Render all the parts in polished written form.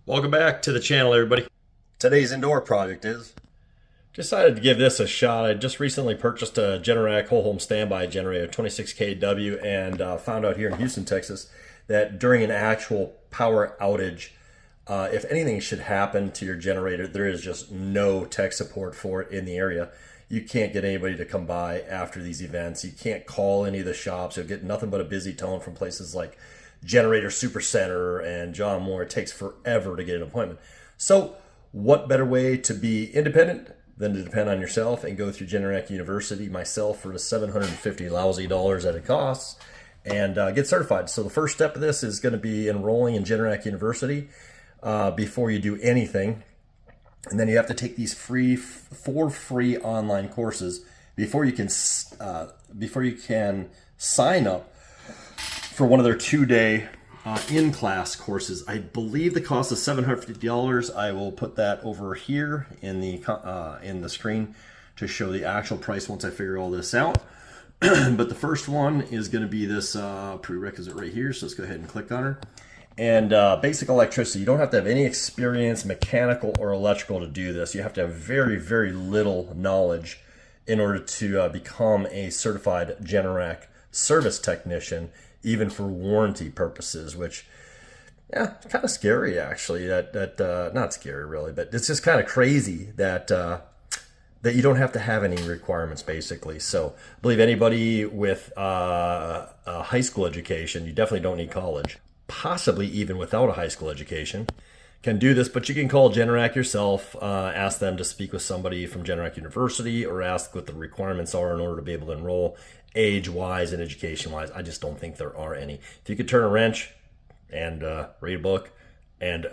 Welcome back to the channel, everybody. Today's indoor project is decided to give this a shot. I just recently purchased a Generac whole home standby generator, 26 kW, and found out here in Houston, Texas, that during an actual power outage, if anything should happen to your generator, there is just no tech support for it in the area. You can't get anybody to come by after these events. You can't call any of the shops. You'll get nothing but a busy tone from places like Generator Super Center and John Moore. It takes forever to get an appointment. So what better way to be independent than to depend on yourself and go through Generac University myself for the $750 lousy that it costs and get certified. So the first step of this is going to be enrolling in Generac University before you do anything. And then you have to take these four free online courses before you can sign up for one of their 2-day in-class courses. I believe the cost is $750. I will put that over here in the screen to show the actual price once I figure all this out. But the first one is going to be this prerequisite right here. So let's go ahead and click on her. And basic electricity. You don't have to have any experience, mechanical or electrical, to do this. You have to have very, very little knowledge in order to become a certified Generac service technician, even for warranty purposes, which, yeah, it's kind of scary actually. Not scary really, but it's just kind of crazy that that you don't have to have any requirements basically. So I believe anybody with a high school education, you definitely don't need college, possibly even without a high school education, can do this. But you can call Generac yourself, ask them to speak with somebody from Generac University, or ask what the requirements are in order to be able to enroll age-wise and education-wise. I just don't think there are any. If you could turn a wrench and read a book and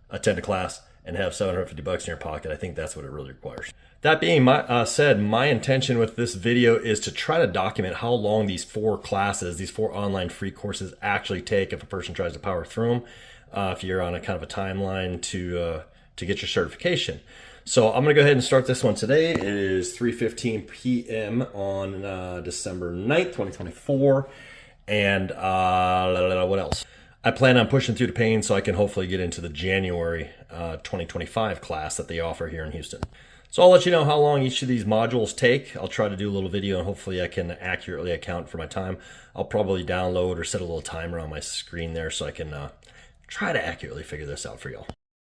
attend a class and have $750 in your pocket, I think that's what it really requires. That being said, my intention with this video is to try to document how long these 4 classes, these 4 online free courses actually take if a person tries to power through them, if you're on a kind of a timeline to get your certification. So I'm going to go ahead and start this one today. It is 3:15 p.m. on December 9th, 2024. And what else? I plan on pushing through the pain so I can hopefully get into the January 2025 class that they offer here in Houston. So I'll let you know how long each of these modules take. I'll try to do a little video and hopefully I can accurately account for my time. I'll probably download or set a little timer on my screen there so I can try to accurately figure this out for y'all.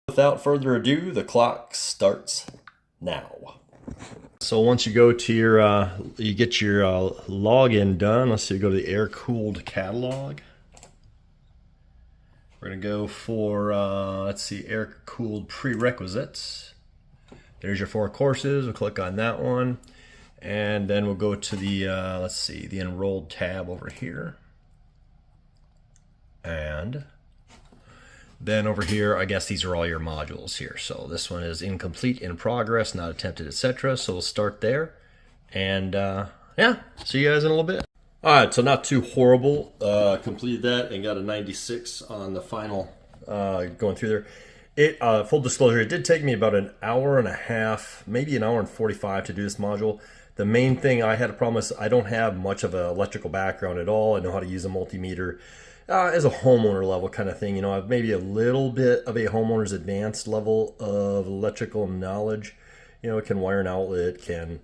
Without further ado, the clock starts now. So once you go to your, you get your login done. Let's see, go to the air-cooled catalog. We're gonna go for, let's see, air-cooled prerequisites. There's your 4 courses. We'll click on that one. And then we'll go to the, let's see, the enrolled tab over here. And then over here, I guess these are all your modules here. So this one is incomplete, in progress, not attempted, etc. So we'll start there. And yeah, see you guys in a little bit. All right, so not too horrible. Completed that and got a 96 on the final going through there. Full disclosure, it did take me about an hour and a half, maybe an hour and 45 to do this module. The main thing I had a problem is I don't have much of an electrical background at all. I know how to use a multimeter as a homeowner level kind of thing. You know, I've maybe a little bit of a homeowner's advanced level of electrical knowledge. You know, it can wire an outlet, can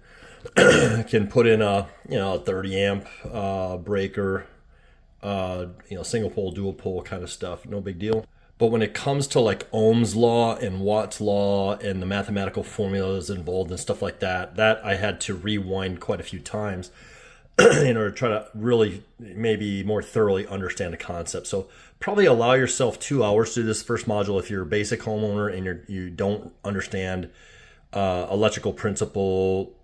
put in a, you know, a 30 amp breaker, you know, single pole, dual pole kind of stuff. No big deal. But when it comes to like Ohm's law and Watt's law and the mathematical formulas involved and stuff like that, that I had to rewind quite a few times in order to try to really maybe more thoroughly understand the concept. So probably allow yourself 2 hours to do this first module if you're a basic homeowner and you don't understand electrical principle,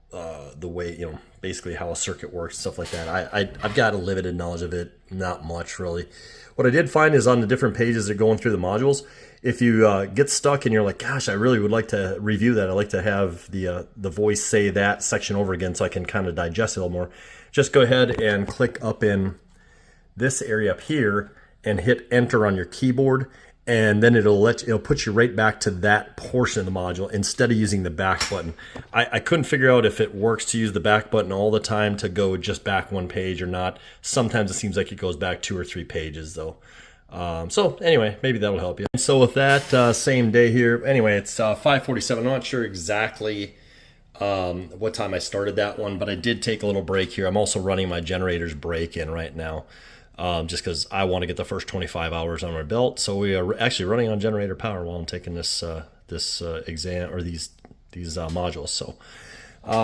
the way, you know, basically how a circuit works, stuff like that. I've got a limited knowledge of it, not much really. What I did find is on the different pages that are going through the modules, if you get stuck and you're like, gosh, I really would like to review that. I'd like to have the voice say that section over again so I can kind of digest it a little more. Just go ahead and click up in this area up here and hit enter on your keyboard. And then it'll put you right back to that portion of the module instead of using the back button. I couldn't figure out if it works to use the back button all the time to go just back 1 page or not. Sometimes it seems like it goes back 2 or 3 pages though. So anyway, maybe that'll help you. So with that same day here, anyway, it's 5:47. I'm not sure exactly what time I started that one, but I did take a little break here. I'm also running my generator's break in right now, just because I want to get the first 25 hours on my belt. So we are actually running on generator power while I'm taking this exam, or these modules. So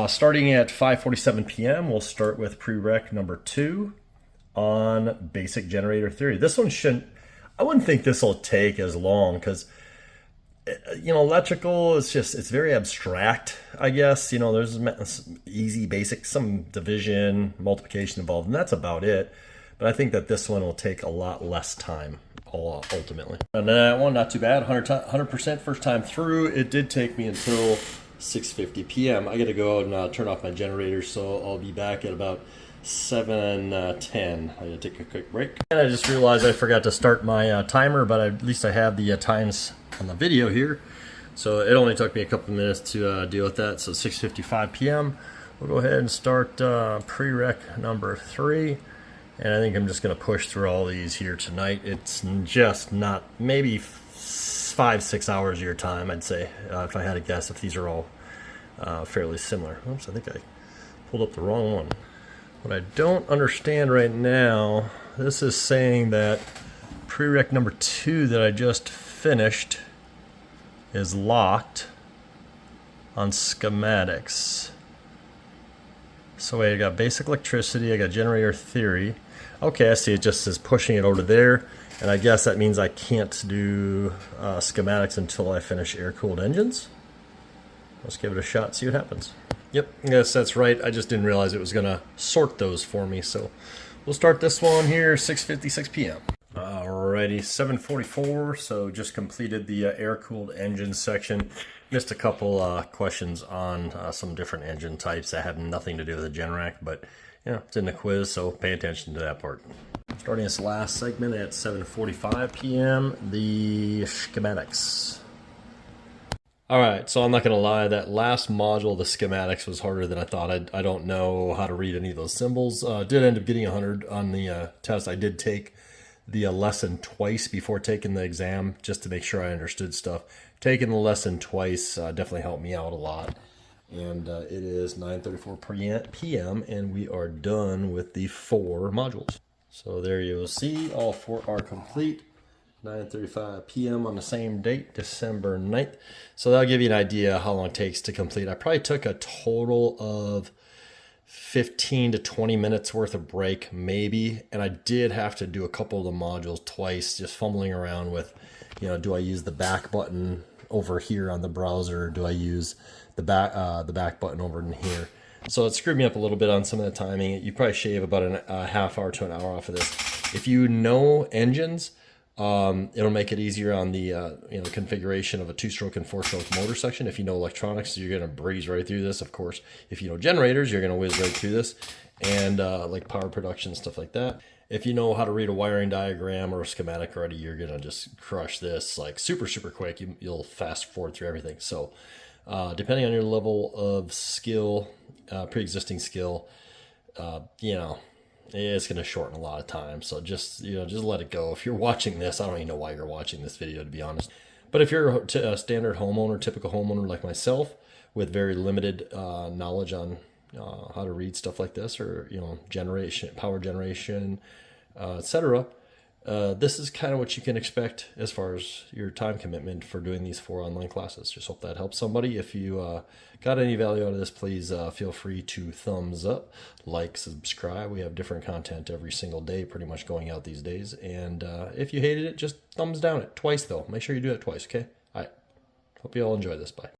starting at 5:47 p.m., we'll start with prereq number 2 on basic generator theory. This one shouldn't, I wouldn't think this will take as long, because electrical is just, it's very abstract, I guess. There's easy basic, some division, multiplication involved, and that's about it. But I think that this one will take a lot less time ultimately. And that one, not too bad, 100% first time through. It did take me until 6:50 p.m. I got to go out and turn off my generator, so I'll be back at about 7:10. I gotta take a quick break. And I just realized I forgot to start my timer, but at least I have the times on the video here. So it only took me a couple minutes to deal with that. So 6:55 p.m. We'll go ahead and start prereq number 3. And I think I'm just gonna push through all these here tonight. It's just not, maybe 5-6 hours of your time, I'd say, if I had to guess, if these are all fairly similar. Oops, I think I pulled up the wrong one. What I don't understand right now, this is saying that prereq number 2 that I just finished is locked on schematics. So wait, I got basic electricity, I got generator theory. Okay, I see, it just says pushing it over there, and I guess that means I can't do schematics until I finish air-cooled engines. Let's give it a shot, see what happens. Yep, yes, that's right. I just didn't realize it was going to sort those for me. So we'll start this one here, 6:56 p.m. Alrighty, 7:44. So just completed the air-cooled engine section. Missed a couple questions on some different engine types that have nothing to do with the Generac, but it's in the quiz, so pay attention to that part. Starting this last segment at 7:45 p.m., the schematics. Alright, so I'm not going to lie, that last module, the schematics, was harder than I thought. I don't know how to read any of those symbols. Did end up getting 100 on the test. I did take the lesson twice before taking the exam, just to make sure I understood stuff. Taking the lesson twice definitely helped me out a lot. And it is 9:34 p.m. and we are done with the 4 modules. So there you'll see, all 4 are complete. 9:35 p.m. on the same date, December 9th. So that'll give you an idea how long it takes to complete. I probably took a total of 15 to 20 minutes worth of break, maybe. And I did have to do a couple of the modules twice, just fumbling around with, do I use the back button over here on the browser? Or do I use the back button over in here? So it screwed me up a little bit on some of the timing. You probably shave about a half hour to an hour off of this. If you know engines, it'll make it easier on the configuration of a 2-stroke and 4-stroke motor section. If you know electronics, you're going to breeze right through this. Of course, if you know generators, you're going to whiz right through this, and like power production, stuff like that. If you know how to read a wiring diagram or a schematic already, you're going to just crush this like super quick. You'll fast forward through everything. So depending on your level of skill, pre-existing skill, it's going to shorten a lot of time. So just let it go. If you're watching this, I don't even know why you're watching this video, to be honest. But if you're a standard homeowner, typical homeowner like myself, with very limited knowledge on how to read stuff like this, or generation, power generation, etc., this is kind of what you can expect as far as your time commitment for doing these 4 online classes. Just hope that helps somebody. If you got any value out of this, please feel free to thumbs up, like, subscribe. We have different content every single day pretty much going out these days. And if you hated it, just thumbs down it twice, though. Make sure you do it twice, okay? All right. Hope you all enjoy this. Bye.